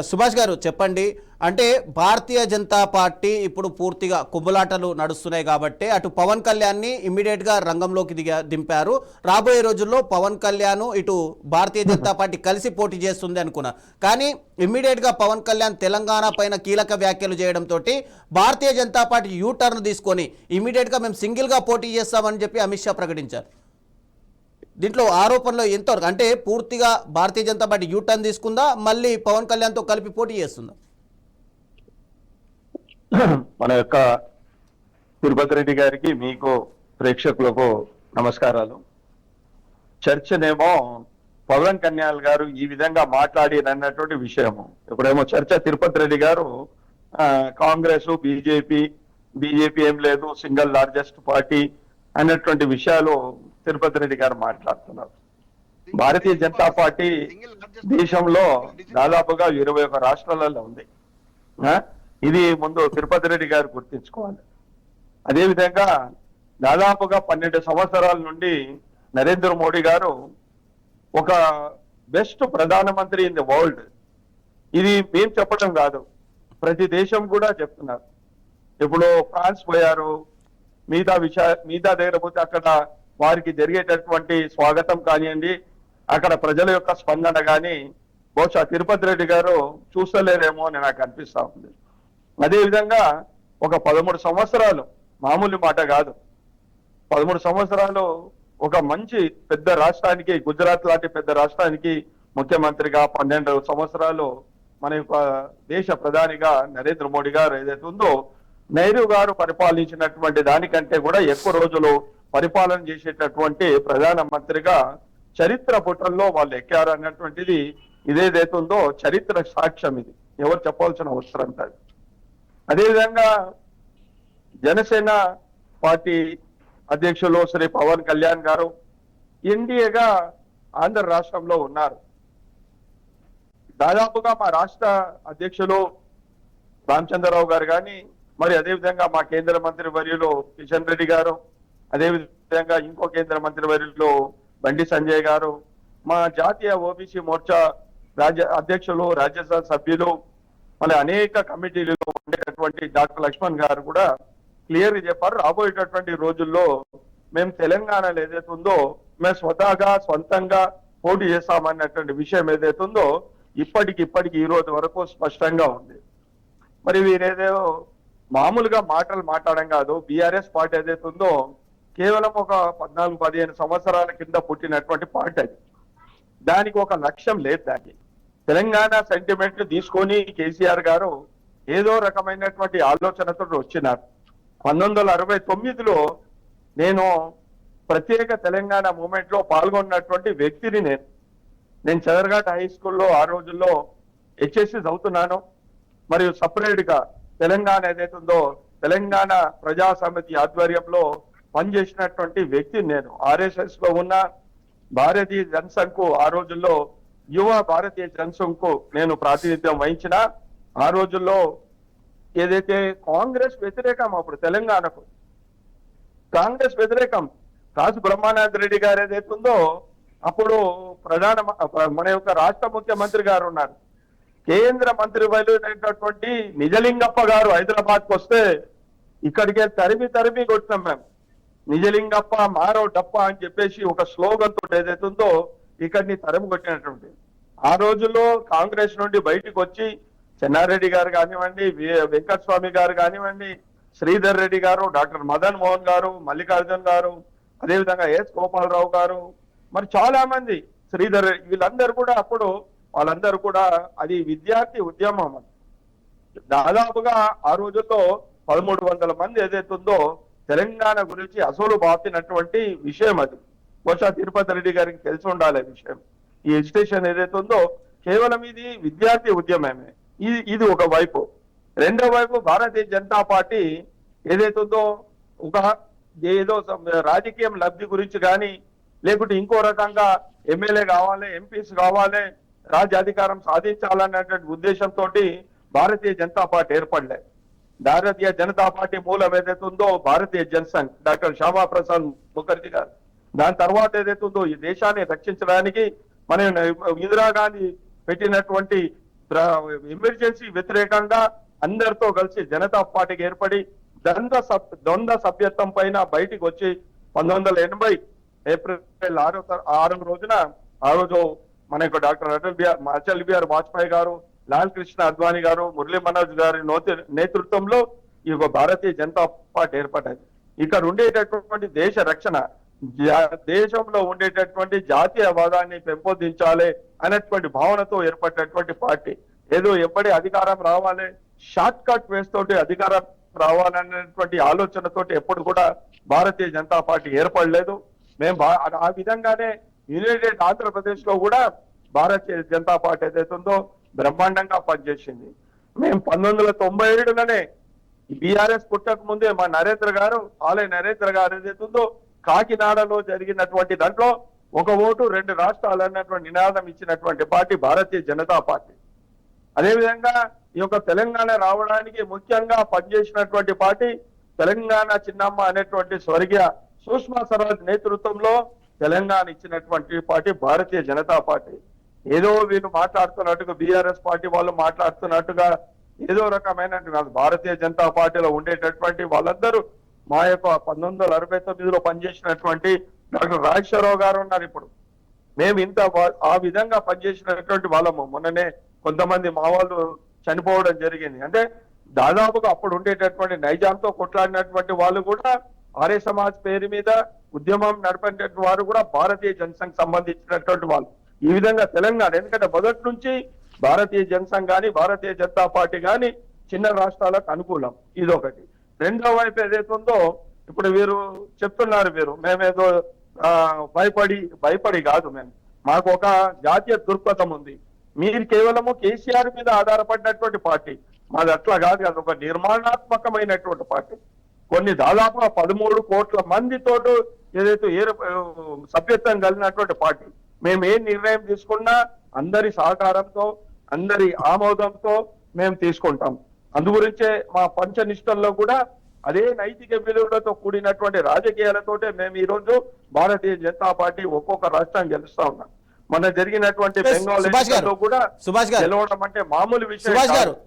సుభాష్ గారు చెప్పండి. అంటే భారతీయ జనతా పార్టీ ఇప్పుడు పూర్తిగా కుమ్ములాటలు నడుస్తున్నాయి కాబట్టి అటు పవన్ కళ్యాణ్ని ఇమ్మీడియట్గా రంగంలోకి దింపారు. రాబోయే రోజుల్లో పవన్ కళ్యాణ్ ఇటు భారతీయ జనతా పార్టీ కలిసి పోటీ చేస్తుంది అనుకున్నా. కానీ ఇమ్మీడియట్గా పవన్ కళ్యాణ్ తెలంగాణ పైన కీలక వ్యాఖ్యలు చేయడంతో భారతీయ జనతా పార్టీ యూటర్న్ తీసుకొని ఇమ్మీడియట్గా మేము సింగిల్గా పోటీ చేస్తామని చెప్పి అమిత్ షా ప్రకటించారు. దీంట్లో ఆరోపణలు ఎంతవరకు అంటే పూర్తిగా భారతీయ జనతా పార్టీ యూటర్న్ తీసుకుందా, మళ్ళీ పవన్ కళ్యాణ్తో కలిపి పోటీ చేస్తుందా? మన యొక్క తిరుపతి రెడ్డి గారికి, మీకు, ప్రేక్షకులకు నమస్కారాలు. చర్చనేమో పవన్ కళ్యాణ్ గారు ఈ విధంగా మాట్లాడినటువంటి విషయము. ఇప్పుడేమో చర్చ తిరుపతి రెడ్డి గారు కాంగ్రెస్ బీజేపీ ఏం లేదు, సింగిల్ లార్జెస్ట్ పార్టీ అన్నటువంటి విషయాలు తిరుపతి రెడ్డి గారు మాట్లాడుతున్నారు. భారతీయ జనతా పార్టీ దేశంలో దాదాపుగా 21 రాష్ట్రాలలో ఉంది. ఇది ముందు తిరుపతి రెడ్డి గారు గుర్తించుకోవాలి. అదేవిధంగా దాదాపుగా 12 సంవత్సరాల నుండి నరేంద్ర మోడీ గారు ఒక బెస్ట్ ప్రధానమంత్రి ఇన్ ది వరల్డ్. ఇది మేము చెప్పడం కాదు, ప్రతి దేశం కూడా చెప్తున్నారు. ఇప్పుడు ఫ్రాన్స్ పోయారు, మిగతా దగ్గర పోతే అక్కడ వారికి జరిగేటటువంటి స్వాగతం కానివ్వండి, అక్కడ ప్రజల యొక్క స్పందన కానీ బహుశా తిరుపతి రెడ్డి గారు చూస్తలేరేమో అని నాకు అనిపిస్తా ఉంది. అదేవిధంగా ఒక 13 సంవత్సరాలు, మామూలు మాట కాదు, 13 సంవత్సరాలు ఒక మంచి పెద్ద రాష్ట్రానికి, గుజరాత్ లాంటి పెద్ద రాష్ట్రానికి ముఖ్యమంత్రిగా, 12 సంవత్సరాలు మన యొక్క దేశ ప్రధానిగా నరేంద్ర మోడీ గారు ఏదైతే ఉందో, నెహ్రూ గారు పరిపాలించినటువంటి దానికంటే కూడా ఎక్కువ రోజులు పరిపాలన చేసేటటువంటి ప్రధానమంత్రిగా చరిత్ర పుటల్లో వాళ్ళు ఎక్కారు అన్నటువంటిది ఇదేదైతే ఉందో చరిత్ర సాక్ష్యం. ఇది ఎవరు చెప్పాల్సిన అవసరం కాదు. అదేవిధంగా జనసేన పార్టీ అధ్యక్షులు శ్రీ పవన్ కళ్యాణ్ గారు ఎన్డీఏగా ఆంధ్ర రాష్ట్రంలో ఉన్నారు. దాదాపుగా మా రాష్ట్ర అధ్యక్షులు రామచంద్రరావు గారు కానీ, మరి అదేవిధంగా మా కేంద్ర మంత్రి వర్యులు కిషన్ రెడ్డి గారు, అదేవిధంగా ఇంకో కేంద్ర మంత్రి వర్యులు బండి సంజయ్ గారు, మా జాతీయ ఓబీసీ మోర్చా అధ్యక్షులు, రాజ్యసభ సభ్యులు, మళ్ళీ అనేక కమిటీలలో ఉండేటటువంటి డాక్టర్ లక్ష్మణ్ గారు కూడా క్లియర్ గా చెప్పారు, రాబోయేటటువంటి రోజుల్లో మేము తెలంగాణలో ఏదైతే ఉందో మేము సొంతంగా పోటీ చేస్తామన్నటువంటి విషయం ఏదైతే ఉందో ఇప్పటికి ఈ రోజు వరకు స్పష్టంగా ఉంది. మరి వీరేదో మామూలుగా మాటలు మాట్లాడడం కాదు. బీఆర్ఎస్ పార్టీ ఏదైతే ఉందో కేవలం ఒక 14-15 సంవత్సరాల కింద పుట్టినటువంటి పార్టీ. అది దానికి ఒక లక్ష్యం లేదు. దానికి తెలంగాణ సెంటిమెంట్ తీసుకొని కేసీఆర్ గారు ఏదో రకమైనటువంటి ఆలోచనతో వచ్చినారు. 1969లో నేను ప్రత్యేక తెలంగాణ మూమెంట్ లో పాల్గొన్నటువంటి వ్యక్తిని. నేను చదరఘాట్ హై స్కూల్లో ఆ రోజుల్లో హెచ్ఎస్సి చదువుతున్నాను. మరియు సపరేట్ గా తెలంగాణ ఏదైతే ఉందో తెలంగాణ ప్రజా సమితి ఆధ్వర్యంలో పనిచేసినటువంటి వ్యక్తిని నేను. ఆర్ఎస్ఎస్ లో ఉన్న భారతీయ జనసంఘ్ ఆ రోజుల్లో యువ భారతీయ జనసంఘ్ నేను ప్రాతినిధ్యం వహించిన. ఆ రోజుల్లో ఏదైతే కాంగ్రెస్ వ్యతిరేకం, అప్పుడు తెలంగాణకు కాంగ్రెస్ వ్యతిరేకం కాసు బ్రహ్మానంద రెడ్డి గారు ఏదైతే ఉందో అప్పుడు మన యొక్క రాష్ట్ర ముఖ్యమంత్రి గారు ఉన్నారు. కేంద్ర మంత్రి అయినటువంటి నిజలింగప్ప గారు హైదరాబాద్కి వస్తే ఇక్కడికే తరిమి కొట్టినాం మేము. నిజలింగప్ప మారో డప్ప అని చెప్పేసి ఒక స్లోగన్ తోటి ఏదైతే ఉందో ఇక్కడిని తరిమి కొట్టినటువంటి. ఆ రోజుల్లో కాంగ్రెస్ నుండి బయటకు వచ్చి చెన్నారెడ్డి గారు కానివ్వండి, వెంకటస్వామి గారు కానివ్వండి, శ్రీధర్ రెడ్డి గారు, డాక్టర్ మదన్ మోహన్ గారు, మల్లికార్జున్ గారు, అదేవిధంగా ఎస్ గోపాలరావు గారు, మరి చాలా మంది, శ్రీధర్ రెడ్డి, వీళ్ళందరూ కూడా అప్పుడు వాళ్ళందరూ కూడా అది విద్యార్థి ఉద్యమం. దాదాపుగా ఆ రోజుల్లో 1300 మంది ఏదైతే ఉందో తెలంగాణ గురించి అసలు బాపినటువంటి విషయం. అది బహుశా తిరుపతి రెడ్డి గారికి తెలిసి ఉండాలి విషయం. ఈ ఎడ్యుకేషన్ ఏదైతే ఉందో కేవలం ఇది విద్యార్థి ఉద్యమమే. ఇది ఒక వైపు. రెండో వైపు భారతీయ జనతా పార్టీ ఏదైతే ఉందో ఒక ఏదో రాజకీయం లబ్ధి గురించి కానీ, లేకుంటే ఇంకో రకంగా ఎమ్మెల్యే కావాలి, ఎంపీస్ కావాలి, రాజ్యాధికారం సాధించాలన్నటువంటి ఉద్దేశంతో భారతీయ జనతా పార్టీ ఏర్పడలే. భారతీయ జనతా పార్టీ మూలం ఏదైతే ఉందో భారతీయ జనసంఘ్, డాక్టర్ శ్యామా ప్రసాద్ ముఖర్జీ గారు. దాని తర్వాత ఏదైతే ఉందో ఈ దేశాన్ని రక్షించడానికి మన ఇందిరాగాంధీ పెట్టినటువంటి ఎమర్జెన్సీ వ్యతిరేకంగా అందరితో కలిసి జనతా పార్టీకి ఏర్పడి ద్వంద్వ సభ్యత్వం పైన బయటికి వచ్చి 1980 ఏప్రిల్ 6వ రోజున ఆ రోజు మనకు డాక్టర్ అటల్ బిహారీ వాజ్పేయి గారు, లాల్ కృష్ణ అద్వానీ గారు, మురళీ మనోజ్ గారి నేతృత్వంలో ఈ భారతీయ జనతా పార్టీ ఏర్పడ్డది. ఇక్కడ ఉండేటటువంటి దేశ రక్షణ, దేశంలో ఉండేటటువంటి జాతీయవాదాన్ని పెంపొందించాలి అనేటువంటి భావనతో ఏర్పడినటువంటి పార్టీ. ఏదో ఎప్పటి అధికారం రావాలి, షార్ట్ కట్ వేస్ తోటి అధికారం రావాలనేటువంటి ఆలోచనతోటి ఎప్పుడు కూడా భారతీయ జనతా పార్టీ ఏర్పడలేదు. మేము ఆ విధంగానే యునైటెడ్ ఆంధ్రప్రదేశ్ లో కూడా భారతీయ జనతా పార్టీ ఏదైతే ఉందో బ్రహ్మాండంగా పనిచేసింది. మేము 1997లోనే బీఆర్ఎస్ పుట్టక ముందే మా నరేంద్ర గారు ఏదైతే ఉందో కాకినాడలో జరిగినటువంటి దాంట్లో ఒక ఓటు 2 రాష్ట్రాలు అన్నటువంటి నినాదం ఇచ్చినటువంటి పార్టీ భారతీయ జనతా పార్టీ. అదేవిధంగా ఈ యొక్క తెలంగాణ రావడానికి ముఖ్యంగా పనిచేసినటువంటి పార్టీ తెలంగాణ చిన్నమ్మ అనేటువంటి స్వర్గీయ సుష్మా స్వరాజ్ నేతృత్వంలో తెలంగాణ ఇచ్చినటువంటి పార్టీ భారతీయ జనతా పార్టీ. ఏదో వీళ్ళు మాట్లాడుతున్నట్టుగా బీఆర్ఎస్ పార్టీ వాళ్ళు మాట్లాడుతున్నట్టుగా ఏదో రకమైన భారతీయ జనతా పార్టీలో ఉండేటటువంటి వాళ్ళందరూ మా యొక్క 1969లో పనిచేసినటువంటి డాక్టర్ రాజేశ్వరరావు గారు ఉన్నారు. ఇప్పుడు మేము ఆ విధంగా పనిచేసినటువంటి వాళ్ళము. మొన్ననే కొంతమంది మా వాళ్ళు చనిపోవడం జరిగింది. అంటే దాదాపుగా అప్పుడు ఉండేటటువంటి నైజాంతో కొట్లాడినటువంటి వాళ్ళు కూడా ఆర్య సమాజ్ పేరు మీద ఉద్యమం నడిపేటటువంటి వారు కూడా భారతీయ జనసంఘ్ సంబంధించినటువంటి వాళ్ళు. ఈ విధంగా తెలంగాణ, ఎందుకంటే మొదటి నుంచి భారతీయ జనసంఘ్ కానీ భారతీయ జనతా పార్టీ కానీ చిన్న రాష్ట్రాలకు అనుకూలం. ఇదొకటి. రెండో వైపు ఏదైతే ఉందో ఇప్పుడు వీరు చెప్తున్నారు, మేమేదో భయపడి కాదు. మాకు ఒక జాతీయ దృక్పథం ఉంది. మీరు కేవలము కేసీఆర్ మీద ఆధారపడినటువంటి పార్టీ, మాది అట్లా కాదు. అది ఒక నిర్మాణాత్మకమైనటువంటి పార్టీ. కొన్ని దాదాపుగా 13 కోట్ల మందితో ఏదైతే సభ్యత్వం కలిగినటువంటి పార్టీ. మేము ఏ నిర్ణయం తీసుకున్నా అందరి సహకారంతో, అందరి ఆమోదంతో మేము తీసుకుంటాం. అందుగురించే మా పంచనిష్టంలో కూడా అదే నైతిక విలువలతో కూడినటువంటి రాజకీయాలతోటే మేము ఈ రోజు భారతీయ జనతా పార్టీ ఒక్కొక్క రాష్ట్రం గెలుస్తా ఉన్నాం. మన జరిగినటువంటి బెంగాల్ సుభాష్ గారు, ఎన్నికల్లో కూడా సుభాష్ గారు గెలవడం అంటే మామూలు విషయం సుభాష్ గారు, కాదు.